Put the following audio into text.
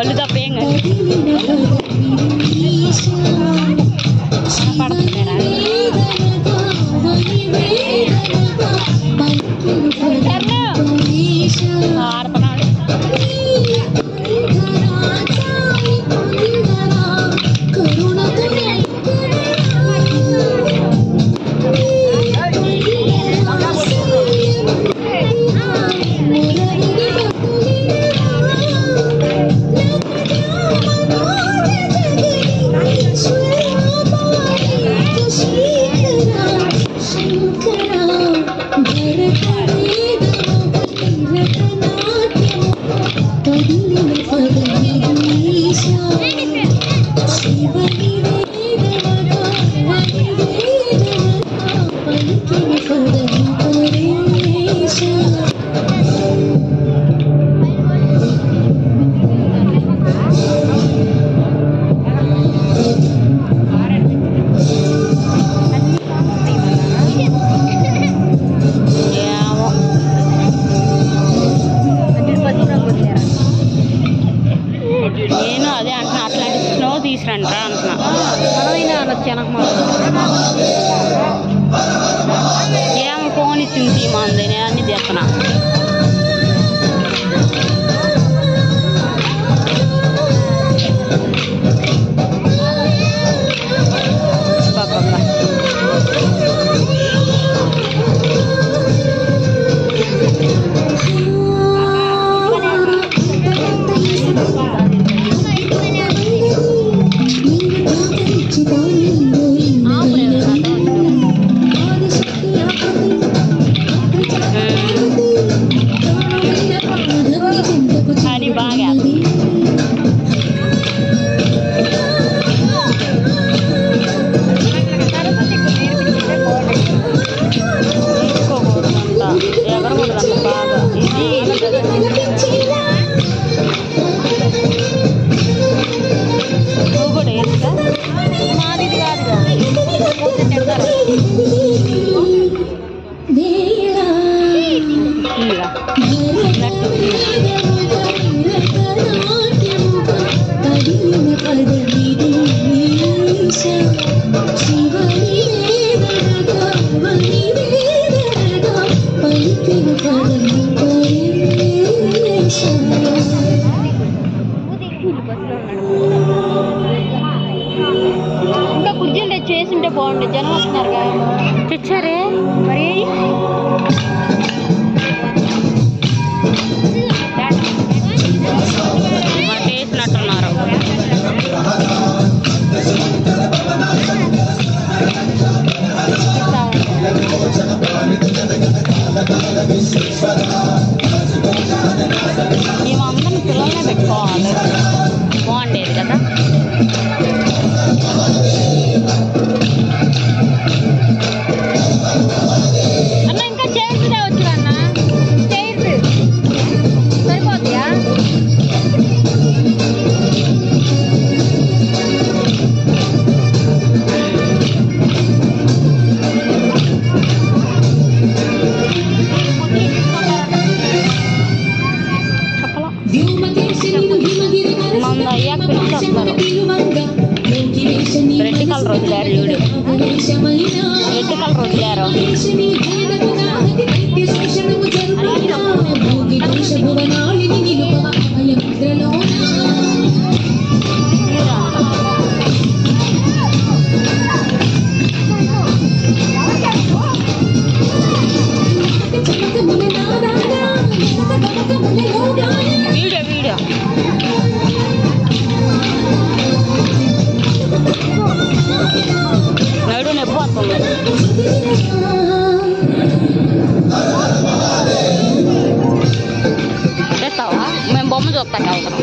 కళ్ళు తప్ప ఏం కాదు పడుతున్నారా ఆడపనాడు నేను అదే అంటున్నా అట్లాంటి స్నో తీసురంటారా అంటున్నా మనమైనా అనొచ్చు ఏమో ఫోన్ ఇచ్చింది మంది నేను అన్ని చేస్తున్నా అది బాగా తీసుకోకూడదంట ఎగరకూడదంట బాగా ఇది నువ్వు కూడా వేస్తా మాది కాదుగా ఇంకా కుర్జీలు చేసింటే బాగుండే జనం వస్తున్నారుగా తెచ్చారే మరి వేసినట్టున్నారు మేమందరం పిల్లల్నే పెట్టుకోవాలి బాగుండేది కదా అన్న ఇంకా చైర్స్ తేవచ్చు అన్న చైర్స్ సరిపోతాయా మన అయ్యాక పిలుస్తారు రెడ్ కలర్ వదిలేరు చూడు రెడ్ కలర్ వదిలేరు వీడియో వీడియో నడు నొప్పి వస్తుంది చేస్తావా మేము బొమ్మ చూస్తాం అవసరం